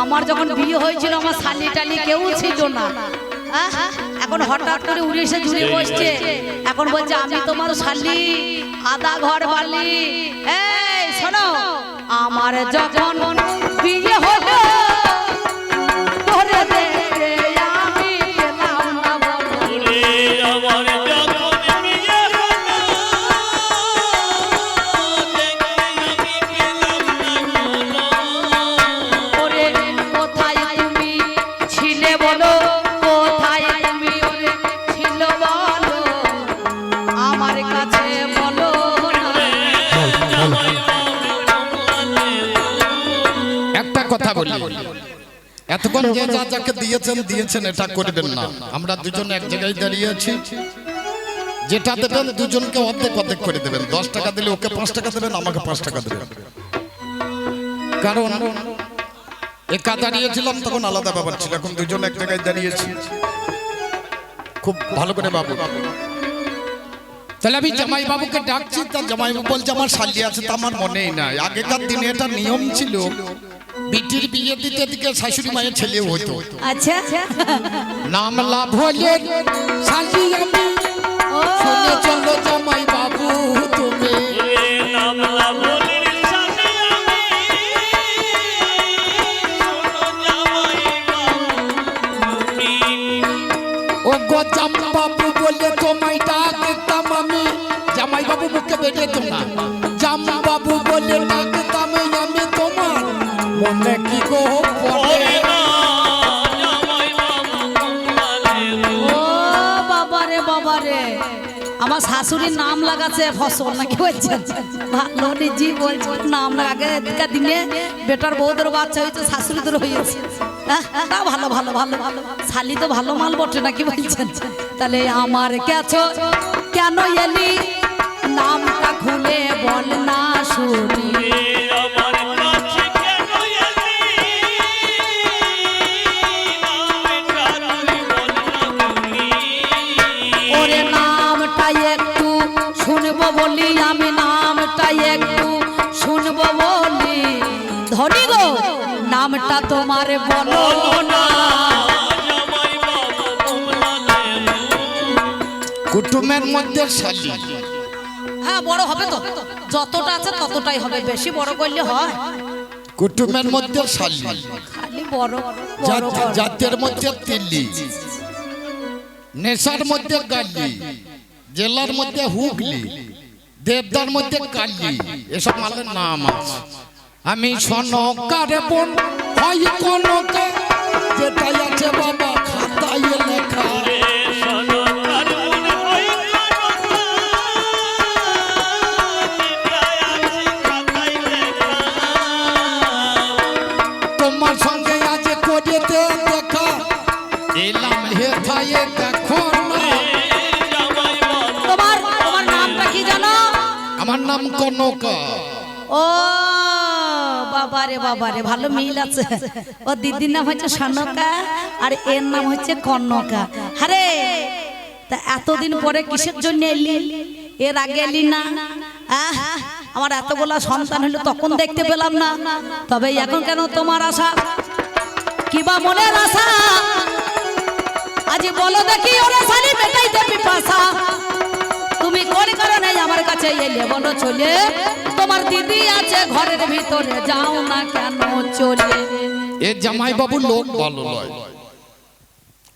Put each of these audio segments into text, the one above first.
আমার যখন বিয়ে হয়েছিল আমার শালি টালি কেউ ছিল না, এখন হঠাৎ করে উড়ে এসে জুড়ে বসছে, এখন বলছে আমি তোমার শালি আধা ঘর বালি। এই শোনো, আমার যখন বিয়ে হলো তোরে দেখে আমি পেলাম না বলো। আমার যখন বিয়ে হলো দেখে আমি পেলাম না বলো। ওরে কোথায় তুমি ছিলে বলো, কোথায় তুমি ওরে ছিল বলো, আমার কাছে বলো না। একটা কথা বলি, এতক্ষণ যে যা যাকে দিয়েছেন এটা করবেন না। আমরা দুজন এক জায়গায় দাঁড়িয়ে আছি, যেটা দেবেন দুজনকে অর্ধেক অর্ধেক করে দেবেন। 10 টাকা দিলে ওকে 5 টাকা দেবেন, আমাকে 5 টাকা দেবেন। কারণ একা দাঁড়িয়েছিলাম তখন আলাদা ব্যাপার ছিল, এখন দুজন এক জায়গায় দাঁড়িয়েছি। খুব ভালো করে বাবু, তাহলে আমি জামাই বাবুকে ডাকছি, তার জামাই বাবু বলছে আমার শালি আছে, তা আমার মনেই নাই। আগেকার দিনে এটা নিয়ম ছিল, বিটির বিয়ে দিতে দিকে শাশুড়ি মায়ের ছেলেও হতো। আচ্ছা নাম লাভ হলে শালি আমি, শুনে চলো জামাই বাবু তুমি। নাম লাভনের সাথে আমি শোনো জামাই বাবু। ও গো জামাই বাবু বলে তোমায় ডাকতাম আমি, জামাই বাবু মুখে বেরিয়ে তোমরা জামাই বাবু বলে ডাকতাম আমি তোমার মনে কি গো পড়ে। ও বাবারে বাবারে, আমার শাশুড়ির নাম লাগাচ্ছে ফসল নাকি বলছেন? ভালো নিজেই বলছে নাম লাগাকে দিনে বেটার বউদের বাচ্চা হয়েছে, শাশুড়িদের হয়েছে। তা ভালো ভালো ভালো ভালো, শালি তো ভালো মাল বটে নাকি বলছেন? তাহলে আমার কাছে কেন এলি নামটা খুলে বল না শুনি। ওরে নামটা একটু শুনবো বলি, আমি নামটা একটু শুনবো বলি। ধনী গো নামটা তোমার বলো না। কুটুমের মধ্যে শালি, হ্যাঁ বড় হবে তো, যতটা আছে ততটাই হবে, বেশি বড় করলে হয়? কুটুমের মধ্যে শালি, খালি বড় বড় কর। জাতের মধ্যে তিল্লি, নেশার মধ্যে গালি, জেলার মধ্যে হুগলি, দেবদার মধ্যে কালি, এসব মালের নাম আছে। আমি সনকার বোন হয় কনকা, যেটাই আছে বাবা খাতায় লেখা। তোমার সঙ্গে আজ করেতে দেখা, এলাম হেথায় দেখো না। তোমার তোমার নামটা কি জানো? আমার নাম কনকা। ও বাবারে বাবারে, ভালো মিল আছে। ও দিদির নাম হচ্ছে সনকা আর এর নাম হচ্ছে কনকা। আরে তা এতদিন পরে কিসের জন্য এলি? এর আগে এলি না? আমার এতগুলা সন্তান হলো তখন দেখতে পেলাম না, তবে এখন কেন তোমার আশা? কিবা মনের আশা আজ বলো দেখি, ওরে শালি মেটাইতে পিপাসা। তুমি কোন কারণে আমার কাছে এলে বলো চলে? তোমার দিদি আছে ঘরের ভিতরে, যাও না কেন চলে? এ জামাই বাবু লোক ভালো নয়,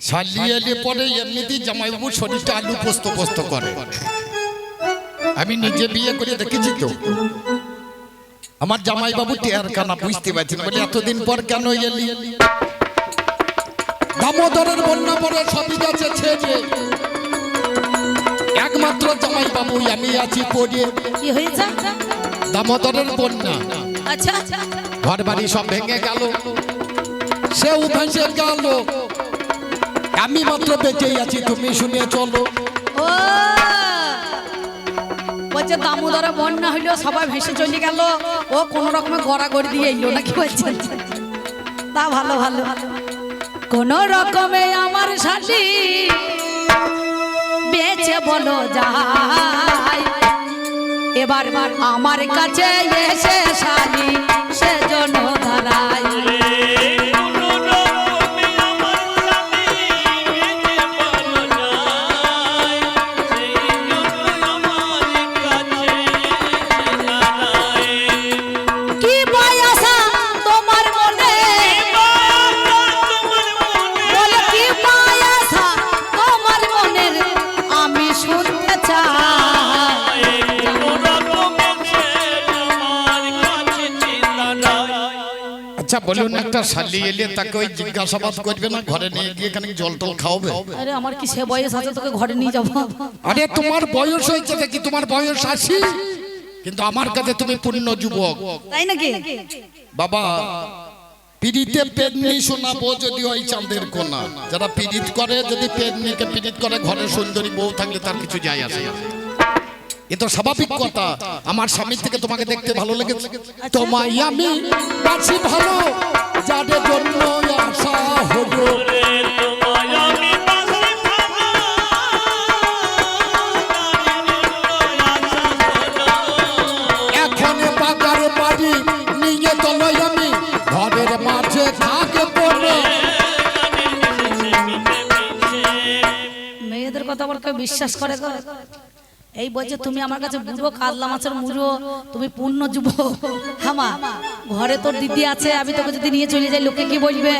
শালি এলে পরে এমনিতেই জামাই বাবু শরীরটা আলু পোস্ত পোস্ত করে। আমি নিজে বিয়ে করে দেখেছি তো, আমার জামাই বাবু টেয়ার কানা বুঝতে পারছি না, বলে এতদিন পর কেন এলি? দামোদরের বন্যা পরে সবই গেছে ছেড়ে, একমাত্র জামাই বাবু আমি আছি পড়ে। কি হয়েছে? দামোদরের বন্যা, আচ্ছা ঘর বাড়ি সব ভেঙে গেল, সেও ভেসে গেল, আমি মাত্র বেঁচেই আছি, তুমি শুনে চলো। ও বলছে দামোদরে বন্যা হইলো, সবাই ভেসে চলে গেল, ও কোন রকমে গড়াগড়ি দিয়ে এলো নাকি বলছেন? তা ভালো ভালো, কোন রকমে আমার শালি বেঁচে বলো যায়। এবার আমার কাছে এসে শালি সেজন্য দাঁড়াই। বলুন, একটা শালি এলে তাকে ওই জিজ্ঞাসাবাদ করবে না, ঘরে নিয়ে গিয়ে এখানে জল টল খাওয়াবে? আরে আমার কি সে বয়স আছে তোকে ঘরে নিয়ে যাবো? আরে তোমার বয়স হয়েছে দেখি, তোমার বয়স 80, কিন্তু আমার কাছে তুমি পূর্ণ যুবক। তাই নাকি? বাবা, পিড়িতে পেদনি শোনাবো যদি ওই চাঁদের কোনা। যারা পিড়িত করে, যদি পেদনিকে পিড়িত করে, ঘরে সুন্দরী বউ থাকলে তার কিছু যায় আসে না। এ তো স্বাভাবিক কথা। আমার স্বামীর থেকে তোমাকে দেখতে ভালো লেগেছে। তোমায় আমি বাঁচি ভালো, যাদের জন্য আশা হলো। ওরে তোমায় আমি বাসি ভালো, এখন বাগার বাড়ি নিয়ে চলো আমি, ঘরের মাঝে থাকবো না। মেয়েদের কথা বলতে বিশ্বাস করে গো? এই বলছে তুমি আমার কাছে বুড়ো কাতলা মাছের মুড়ো, তুমি পূর্ণ যুবক। হামা ঘরে তোর দিদি আছে, আমি তোকে যদি নিয়ে চলে যাই লোকে কি বলবে?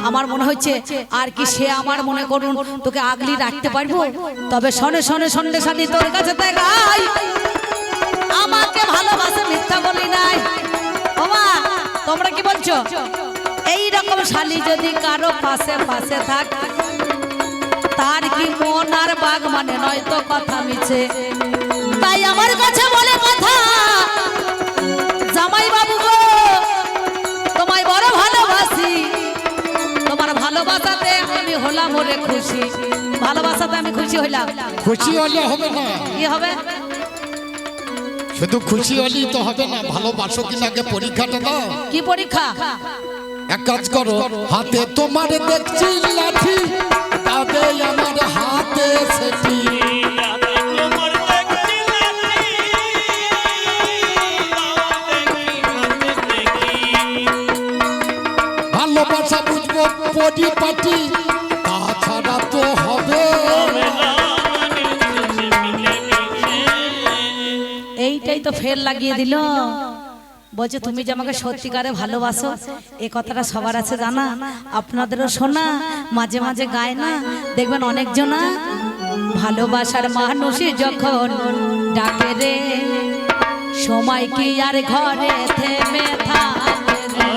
আমার মনে হচ্ছে আর কি সে আমার মনে করুন তোকে আগলি রাখতে পারবো? তবে শোনে শোনে সন্ধ্যে সাথে তোর কাছে দেখাই, আমাকে ভালোবাসে মিথ্যা বলি নাই। ওমা তোমরা কি বলছো? এই রকম শালি যদি কারো পাশে পাশে থাক, তার কি মন আর বাগ মানে নয় তো কথা মিছে। তাই আমার কাছে বলে কথা, জামাই বাবু গো তোমায় বড় ভালোবাসি, তোমার ভালোবাসাতে আমি হলাম ওরে খুশি। ভালোবাসাতে আমি খুশি হইলাম। খুশি হলে হবে না, কি হবে? শুধু খুশি হলেই তো হবে না, ভালোবাসো কিনা আগে পরীক্ষাটা দাও। কি পরীক্ষা? এক কাজ করো, হাতে তোমার দেখছি লাঠি, তবে আমার হাতে সেটি। তোমার দেখছি লাঠি, দেখি ভালোবাসা বুঝবো পরিপাটি, তাছাড়া তো হবে। এইটাই তো ফের লাগিয়ে দিল। বলছে তুমি যে আমাকে সত্যিকারে ভালোবাসো, এ কথাটা সবার আছে জানা, আপনাদেরও শোনা, মাঝে মাঝে গায় না, দেখবেন অনেকজনা ভালোবাসার মানুষই যখন ডাকে রে, সময় কি আর ঘরে থেমে থাকে রে।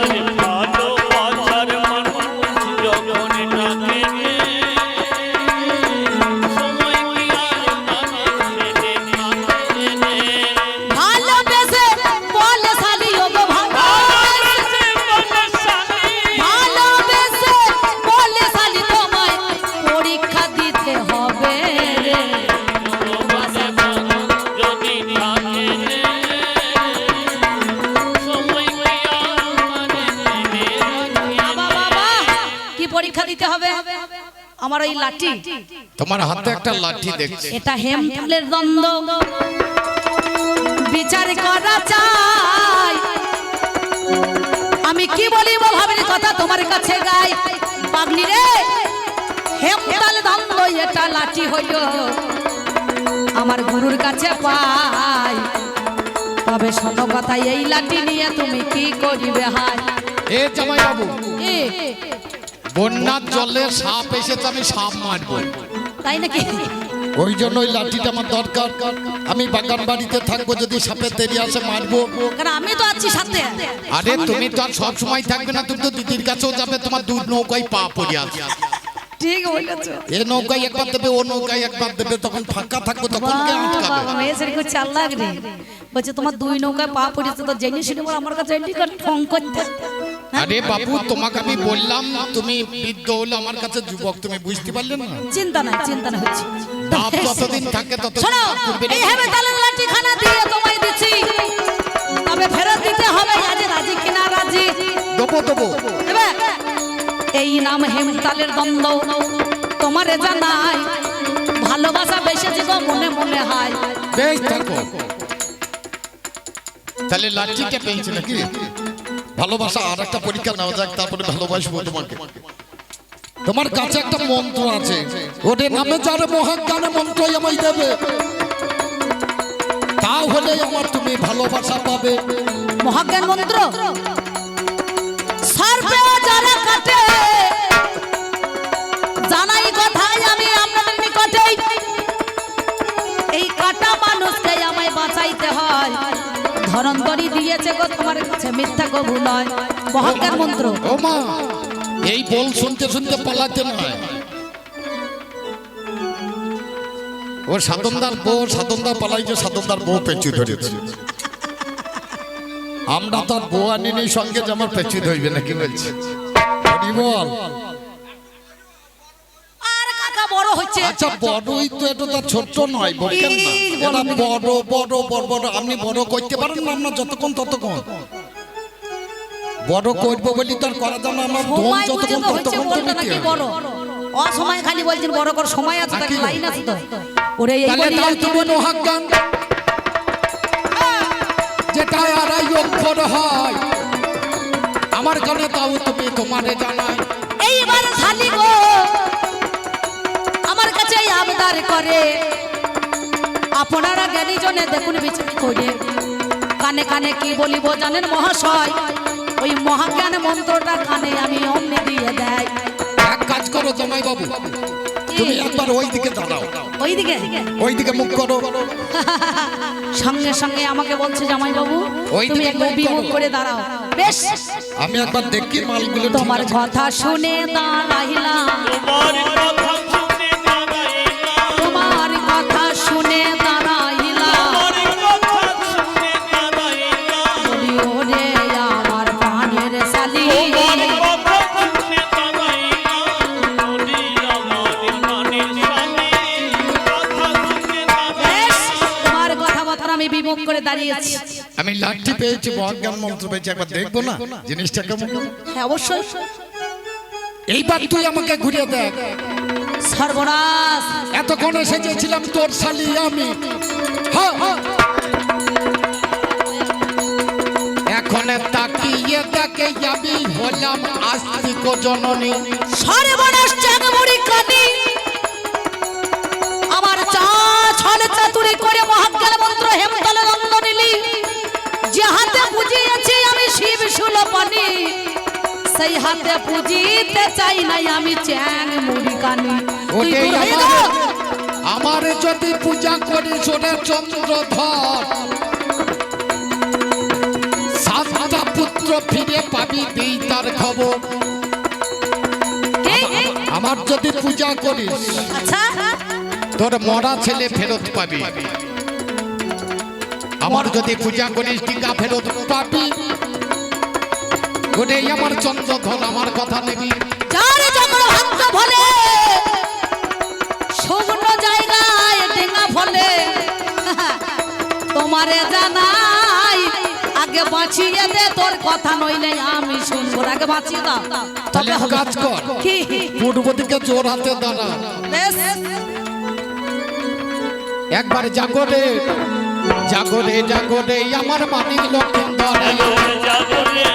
ভালোবাসার মানুষ যখন ডাকে রে, সময় কি আর মানুষের থাকে রে। ভালোবেসে বলে শালি ও গো ভালোবেসে, ভালোবেসে বলে শালি তোমায় পরীক্ষা দিতে হবে রে। যদি থাকে রে, সময় কি আর বাবা বাবা, কি পরীক্ষা দিতে হবে? আমার ওই লাঠি, তোমার হাতে একটা লাঠি দেখছি। এটা হেমফুলের দ্বন্দ্ব, বিচার করা চাই। আমি কি বলিব ভাবির কথা তোমার কাছে গাই, পাগলি রে হেমতাল দ্বন্দ্ব, এটা লাঠি হইল আমার গুরুর কাছে পাই। তবে শোনো কথা, এই লাঠি নিয়ে তুমি কি করিবে? হাই এ জামাই বাবু, এ, বন্যার জলে সাপ এসেছে, আমি সাপ মারবো, তাই নাকি? ওই জন্য ওই লাঠিটা আমার দরকার। আমি বাগান বাড়িতে থাকবো, যদি সাপে তেড়ে আসে মারবো। কারণ আমি তো আছি সাথে। আরে তুমি তো আর সব সময় থাকবে না, তুমি তো দিদির কাছেও যাবে, তোমার দু নৌকায় পা পড়ে আছে। ঠিক বলেছো। এ নৌকায় একবার দেবে, ও নৌকায় একবার দেবে, তখন ফাঁকা থাকবো, তখন কে আটকাবে? চাল্লাক রে, বলছে তোমার দুই নৌকায় পা পড়েছে তো জেনে শুনে আমার কাছে ঠং করতে। আরে বাবু, তোমাকে আমি বললাম তুমি বৃদ্ধ হলে আমার কাছে যুবক, তুমি বুঝতে পারলে না? চিন্তা নাই, চিন্তা না হচ্ছে। বাপ যতদিন থাকে ততদিন শোনো, কাজ করবে না। এই হেবে তালের লাঠি খানা দিয়ে তোমায় দিচ্ছি, তবে ফেরত দিতে হবে। আজ রাজি কিনা রাজি? দেবো দেবো। দেবে? এই নাম হেমতালের দ্বন্দ্ব, তোমারে জানাই ভালোবাসা বেশি জীব মনে মনে হয়। বেশ থাকো। তাহলে লাঠিটা পেয়েছে নাকি? ভালোবাসা আর একটা পরীক্ষা নেওয়া যাক, তারপরে ভালোবাসবো তোমাকে। তোমার কাছে একটা মন্ত্র আছে, ওদের নামে যার মহাজ্ঞানে মন্ত্রই আমায় দেবে, তাহলে আমার তুমি ভালোবাসা পাবে। মহাজ্ঞান মন্ত্র? সর্পেও যারা কাটে, জানাই কথাই আমি আপনাদের নিকটে, এই কাটা মানুষকে আমায় বাঁচাইতে হয়। ধনন্তরী দিয়েছে গো তোমার কাছে, মিথ্যা কবু নয়, মহাজ্ঞান মন্ত্র। ও মা, এই বল শুনতে শুনতে পালাতে নয়। ও সাধনদার বউ, সাধনদার পালাইছে, সাধনদার বউ পেঁচু ধরেছে। আমরা তার বউ আনিনি সঙ্গে, যে আমার পেঁচু ধরবে নাকি বলছে। হরি বল। আর কাকা বড় হচ্ছে। আচ্ছা বড়ই তো, এটা তো ছোট নয়, বলছেন না এটা বড় বড় বড় বড়। আপনি বড় করতে পারেন না, আমরা যতক্ষণ ততক্ষণ বড় করবো বলি তো আর করা যায় না। আমার দম সময় বুঝে যতক্ষণ তো হচ্ছে, ততক্ষণ তো বলটা নিতে নাকি হবে। বড়, অসময় খালি বলছেন বড় কর, সময় আছে, তার লাইন আছে তো। ওরে এই তাহলে বলি তাও আর কি তুমি বলি। মহাজ্ঞান, যেটা আড়াই অক্ষর হয় আমার কানে, তাও তুমি তোমারে জানাই। এইবার শালি গো আমার কাছে আবদার করে, আপনারা জ্ঞানী জনে দেখুন বিচার করে। কানে কানে কি বলিব জানেন মহাশয়, ওই মহাজ্ঞান মন্ত্রটা কানে আমি অমনি দিয়ে দেয়। এক কাজ করো জামাই বাবু, তুমি একবার ওই দিকে দাঁড়াও, ওইদিকে ওই দিকে মুখ করো। সঙ্গে সঙ্গে আমাকে বলছে জামাই বাবু ওইদিকে তুমি একবার মুখ বিমুখ করো। করে দাঁড়াও। বেশ, আমি একবার দেখি মালগুলো ঠিক তোমার আছে। কথা শুনে দাঁড়াইলাম, তোমার কথা শুনে দাঁড়াইলাম, তোমার কথা শুনে দাঁড়াইলাম। তোমার কথা শুনে দাঁড়াইলাম, বলি ওরে আমার প্রাণের শালি, তোমার কথা শুনে দাঁড়াইলাম, বলি আমার প্রাণের স্বামী, কথা শুনে বেশ, দাঁড়াইলাম। তোমার কথাবার্তা আমি বিমুখ করে দাঁড়িয়েছি। আমি লাঠি পেয়েছি, মহাজ্ঞান মন্ত্র পেয়েছি, একবার দেখবো না জিনিসটা কেমন। হ্যাঁ অবশ্যই। এইবার তুই আমাকে ঘুরিয়ে দেখ। সর্বনাশ, এতক্ষণ এসেছিলাম তোর শালি আমি, হ্যাঁ, হ্যাঁ। এখন তাকিয়ে দেখে আমি হলাম আস্তিক জননী। সর্বনাশ চাঁদমুড়ি কানি আমার চা ছলে চাতুরি করে মহাজ্ঞান মন্ত্র হেমতলে দ্বন্দ্ব নিলি, যে হাতে পুজিয়েছি আমি শিব সুলপানি, সেই হাতে পুজিতে চাই নাই আমি চ্যাং মুড়ি কানি। তুই ওটাই দূর হয়ে আমার, যা। আমার যদি পূজা করিস ওরে চন্দ্রধর, সাতটা পুত্র ফিরে পাবি দিই তার খবর। কি? আমার যদি পূজা করিস আচ্ছা, তোর মরা ছেলে ফেরত পাবি। আমার যদি পূজা করিস টিকা ফেরত পাবি। ওটাই আমার চন্দ্রধর, আমার কথা নেবি। যার যখন ভাগ্য ভলে শুকনো জায়গায় ডেঙ্গা ফলে, তোমারে জানাই আগে বাঁচিয়ে দে, তোর কথা নইলে আমি শুনবো, আগে বাঁচিয়ে দাও তাহলে তবে এক হবে। কাজ কর, কি? পূর্ব দিকে জোর হাতে দাঁড়া, বেশ, একবার জাগরে জাগরে জাগরে আমার মানিক লক্ষিন্দর। জাগরে, জাগরে,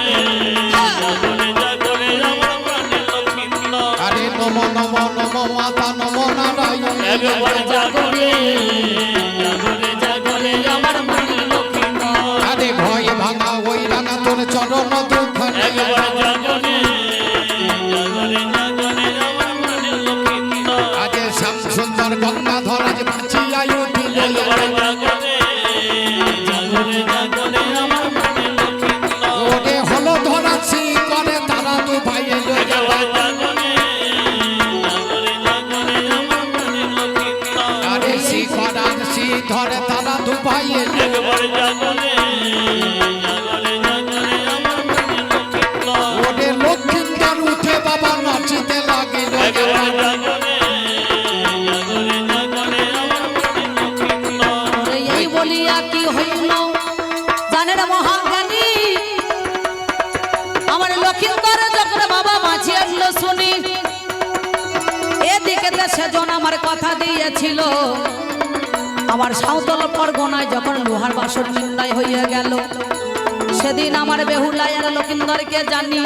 জাগরে, জাগরে, আমার প্রাণের লক্ষ্মীন্দর। আরে নম নম নম মাতা নম নারায়ণ। একবার জাগরে, জাগরে, জাগরে, আমার প্রাণের লক্ষ্মীন্দর। আরে ভয় ভাঙা ওই রাঙা তোর চরণ দুখানে। একবার জাগরে, জাগরে, জাগরে, আমার প্রাণের লক্ষ্মীন্দর। আজ শ্যাম সুন্দর গঙ্গাধর আজ বাঁচিয়াই উঠিল। একবার জাগরে, জাগরে, জাগরে, আমার প্রাণের লক্ষ্মীন্দর। ওরে হলো ধরাছি করে তারা দু ভাই এলো। একবার জাগরে, জাগরে, জাগরে, আমার প্রাণের লক্ষ্মীন্দর। আরে শিখরাজ ধরে তারা দু ভাই এলো। একবার জাগরে, জাগরে, জাগরে, আমার প্রাণের লক্ষ্মীন্দর। ওরে লক্ষ্মীন্দর উঠে বাবা নাচিতে লাগিল। একবার জাগরে, জাগরে, জাগরে, আমার প্রাণের লক্ষ্মীন্দর। ওরে এই বলিয়া কি হইল জানেন মহাজ্ঞানী, আমার লক্ষিন্দর যখন বাবা বাঁচিয়ে আসলো শুনি, এদিকে সেজন আমার কথা দিয়েছিল, আমার সাঁওতাল পরগনায় যখন লোহার বাসন নির্ণয় হইয়া গেল, সেদিন আমার বেহুলায় আর লক্ষিন্দরকে জানি,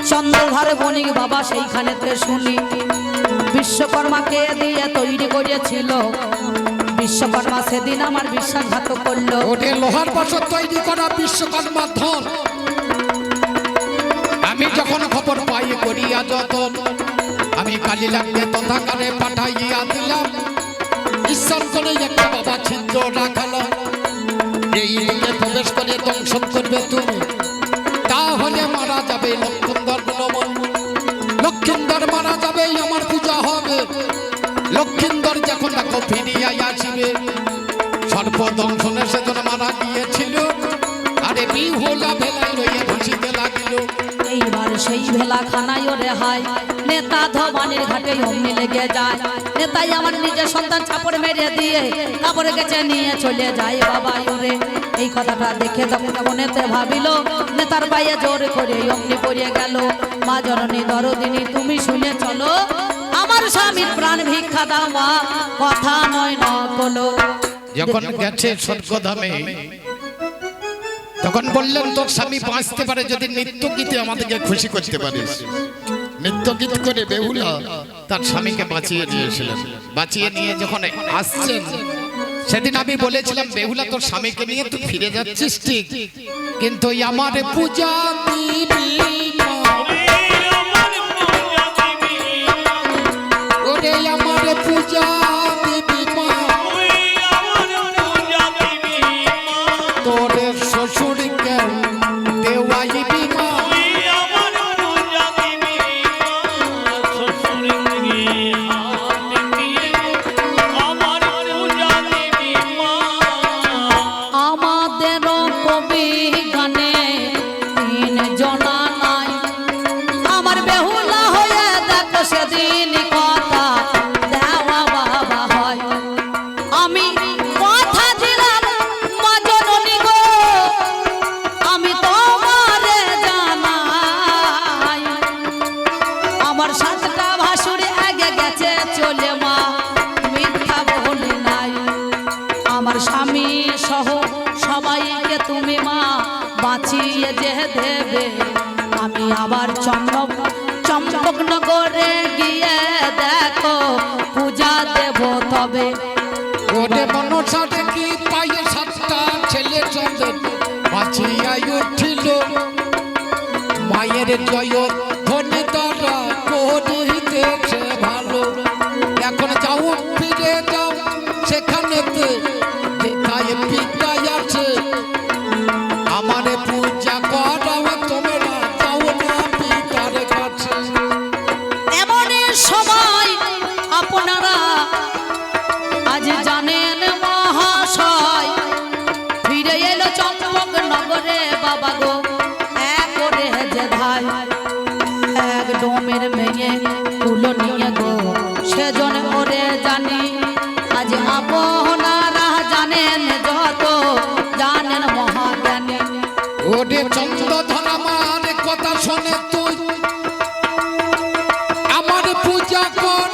চন্দ্রধর বণিক বাবা সেইখানেতে শুনি, বিশ্বকর্মাকে দিয়ে তৈরি করিয়েছিল, বিশ্বকর্মা সেদিন আমার বিশ্বাসঘাত করলো। ওরে লোহার বছর তৈরি করা বিশ্বকর্মার ধন। আমি যখন খবর পাই করিয়া যতন, আমি কালি লাগলে তথাকারে পাঠাইয়া দিলাম। ঈশ্বর করে একটা বাবা ছিদ্র রাখাল। এই দিকে প্রবেশ করে দংশন করবে তুমি, তাহলে মারা যাবে লক্ষিন্দর গুণমন। লক্ষিন্দর মারা যাবে, আমার পূজা হবে। লক্ষিন্দর যখন দেখো ফিরিয়া আসিবে, সর্বদংশনে সেজন্য মারা গিয়েছিল। আরে বিহুলা ভেলায় লইয়া ভাসিতে লাগিল। এইবার সেই ভেলা খানায় ওরে হয়, নেতা ধবানির ঘাটে অমনি লেগে যায়। নেতাই আমার নিজের সন্তান চাপড় মেরে দিয়ে কাপড়ে গেছে নিয়ে চলে যায় বাবা ওরে। এই কথাটা দেখে তখন মনেতে ভাবিল, নেতার পায়ে জোর করে অমনি পড়িয়ে গেল। মা জননী দরদিনী তুমি শুনে চলো, আমার স্বামীর প্রাণ ভিক্ষা দাও মা, কথা নয় নকলো। যখন গেছে স্বর্গধামে, তখন বললেন তোর স্বামী বাঁচতে পারে যদি নৃত্য গীতে আমাদেরকে খুশি করতে পারিস। নৃত্য গীত করে বেহুলা তার স্বামীকে বাঁচিয়ে নিয়েছিলেন। বাঁচিয়ে নিয়ে যখন আসছেন, সেদিন আমি বলেছিলাম বেহুলা তোর স্বামীকে নিয়ে তুই ফিরে যাচ্ছিস ঠিক, কিন্তু আমার পূজা দিবি না। ওরে আমার পূজা দিবি মা, তোর শ্বশুরকে দেওয়াইবি মা। আমাদের কবি গানে তিন জনা নাই, আমার বেহুলা হয়ে দেখো সেদিন কথা দেওয়া বাবা হয়। আমি কথা দিলাম মা জননী গো, আমি তোমারে জানাই, আমার সাতটা ভাসুর আগে গেছে চলে মা, মিথ্যা বলি নাই। আমার স্বামী সহ সবাইকে তুমি মা বাঁচিয়ে যে দেবে, আমি আবার চম্পকনগরে গিয়ে দেখো পূজা দেব তবে। ওরে মনসাতে কি পায়ে সাতটা ছেলে চন্দ্র বাঁচিয়া উঠিল, মায়ের জয় ধ্বনি তারা করিতেছে ভালো। এখন যাও ফিরে যাও সেখানেতে যেথায় পিতা আছে, আমার পূজা করাও তোমরা যাও না পিতার কাছে। এমন সময় আপনারা আজ জানেন মহাশয়, ফিরে এলো চম্পকনগরে বাবা গো এক করে যে ধাই। এক ডোমের মেয়ে তুলো নিয়ে গো সেজন ওরে জানি, আজ আপনারা জানেন যত জানেন মহাজ্ঞানী। ওরে চন্দ্রধর আমার কথা শোনে তুই, আমার পূজা কর।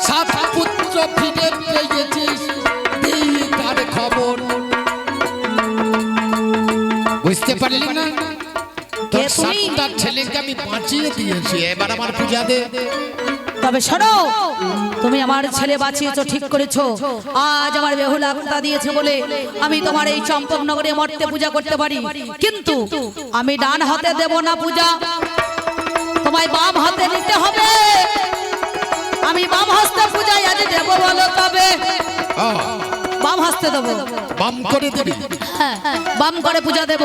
সাত পুত্র ফিরে পেয়েছিস, দিই তার খবর। বুঝতে পারলি না? তোর কে তুমি? সাতটা ছেলেকে আমি বাঁচিয়ে দিয়েছি, এবার আমার পূজা দে। তবে শোনো, তুমি আমার ছেলে বাঁচিয়েছো ঠিক করেছো। আজ আমার বেহুলা কথা দিয়েছে বলে আমি তোমার এই চম্পকনগরে মর্তে পূজা করতে পারি, কিন্তু আমি ডান হাতে দেব না পূজা, তোমায় বাম হাতে নিতে হবে। আমি বাম হস্তে পূজায় আজ দেব বলো তবে। বাম হস্তে দেবো। বাম করে দিবি? হ্যাঁ, বাম করে পূজা দেব।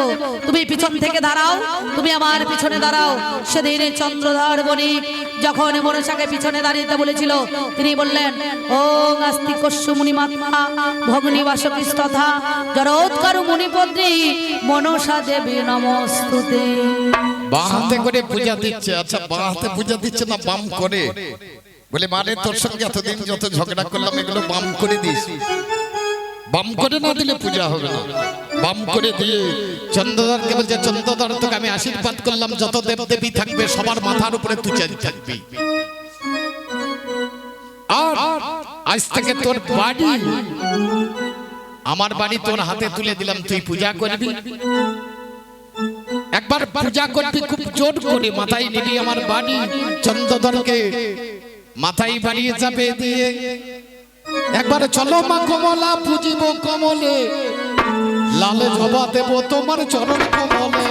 তুমি পিছন থেকে দাঁড়াও, তুমি আমার পিছনে দাঁড়াও। সেদিন চন্দ্রধর বণিক যখন মনসাকে পিছনে দাঁড়িয়ে বলেছিল, তিনি বললেন ওং আস্তি কস্যু মুনি মাতা ভগ্নী বাসকৃস্তথা জরোৎকার মুনিপদ্রী মনসা দেবী নমস্তুতে। বাঁ হাতে করে পূজা দিচ্ছে। আচ্ছা, বাঁ হাতে পূজা দিচ্ছে না বাম করে? বলে মানে তোর সঙ্গে এতদিন যত ঝগড়া করলাম এগুলো বাম করে দিস। বাম করে না দিলে পূজা হবে না। বাম করে দিয়ে চন্দ্রধরকে বলছে, চন্দ্রধর তোকে আমি আশীর্বাদ করলাম, যত দেবদেবী থাকবে সবার মাথার উপরে তুই থাকবি, আর আজ থেকে তোর বাড়ি আমার বাড়ি তোর হাতে তুলে দিলাম, তুই পূজা করবি। একবার পূজা করবি খুব জোর করে, মাথায় নিবি আমার বাড়ি। চন্দ্রধরকে মাথায় বাড়িয়ে যাবে দিয়ে একবার চলো মা কমলা পুজিব কমলে, লালে জবা দেব তোমার চরণ কমলে।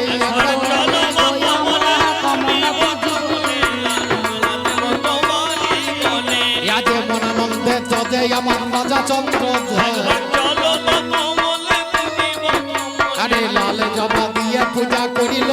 মনানন্দে তদে আমার রাজা চন্দ্র আরে লাল জবা দিয়ে পূজা করিল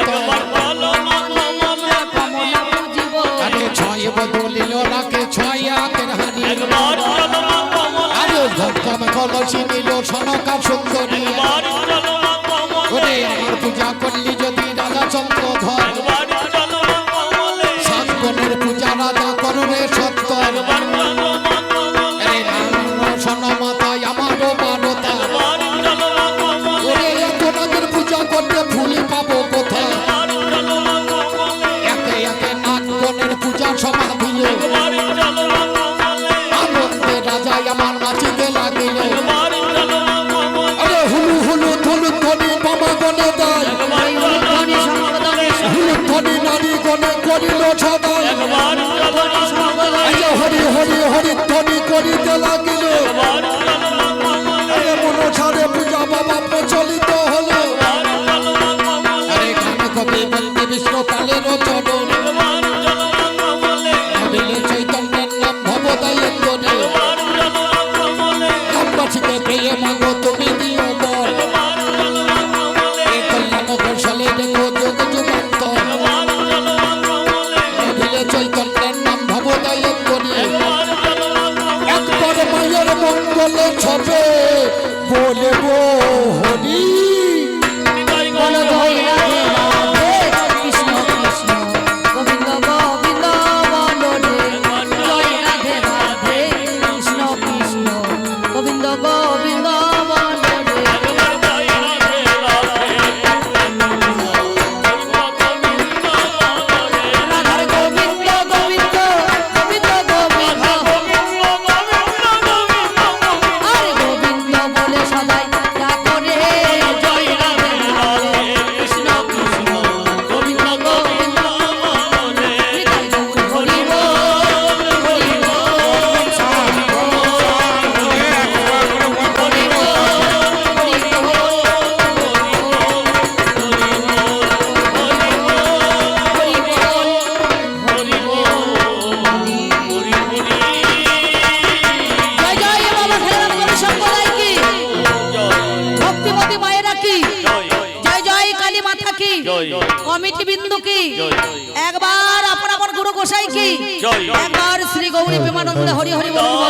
একবার চলো মা কমলে কমলা পুজিব আরে ছয় বদলিল রাখে ছয় হাতের হাড়ি একবার চলো মা কমলে আরে ধম কলসি নিল সনকা সুন্দরী একবার চলো মা কমলে ওরে আমার পূজা করলি যদি রাজা চন্দ্রধর একবার চলো মা কমলে সাত গণের পূজা রাজা করবে সত্তর একবার চলো মা কমলে আরে নাম সন মাতায় আমারও মানতা একবার চলো মা কমলে ওরে এত নাগের পূজা করতে ফুলি পাবো কোথায় একবার চলো মা কমলে একে একে নাগ গণের পূজা সমাধি একবার চলো মা কমলে আনন্দে রাজায় আমার নাচিতে লাগিল একবার চলো মা কমলে আরে হুলু হুলু ধুলু ধনি বাবা গনে দেয় ধনী সম্পদনে হুলু ধনি নারী গনে করিল সদাই একবার চলো মা কমলে আরে হরি হরি হরি ধ্বনি করিতে লাগিল একবার চলো মা কমলে আরে মনসারে পূজা বাবা প্রচলিত হলো একবার চলো মা কমলে আরে গান কবি বন্দে বিষ্ণু কালের চরণ একবার চলো মা কমলে ভাবিলে চৈতন্যের নাম ভবদায়ন্তনে একবার চলো মা কমলে গ্রামবাসীকে পেয়ে মাগো তুমি দিও বল একবার চলো মা কমলে এই কল্যাণ কৌশলে রেখো যোগ যুগান্তর একবার চলো মা কমলে ভাবিলে চৈতন্যের নাম ভবদায়ন্তনে একবার চলো মা কমলে একবার মায়ের মঙ্গলে ছবে বলবো হরি জয় বলো গো জয় রাধে রাধে কৃষ্ণ কৃষ্ণ গোবিন্দ গোবিন্দ বলো রে জয় রাধে রাধে কৃষ্ণ কৃষ্ণ গোবিন্দ গোবিন্দ বলো রে একবার জয় রাধে রাধে রাধার গোবিন্দ গোবিন্দ গোবিন্দ গোবিন্দ আরে গোবিন্দ বলে সদাই ডাকো রে জয় রাধে রাধে কৃষ্ণ কৃষ্ণ গোবিন্দ গোবিন্দ হৃদয় গৌর হরি বল হরি বল হরি বল হরি জয় জয় বাবা খেলাম করে সম্প্রদায় কি ভক্তিমতী মায়েরা কি জয় জয় কালী মাতা কি কমিটি বিন্দু কি একবার আপন আপন গুরু গোসাই কি একবার শ্রী গৌরী প্রেমানন্দ হরি হরি বলুন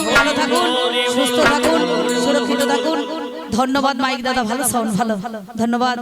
ভালো থাকুন সুস্থ থাকুন সুরক্ষিত থাকুন ধন্যবাদ মাইক দাদা ভালো সাউন্ড ভালো ধন্যবাদ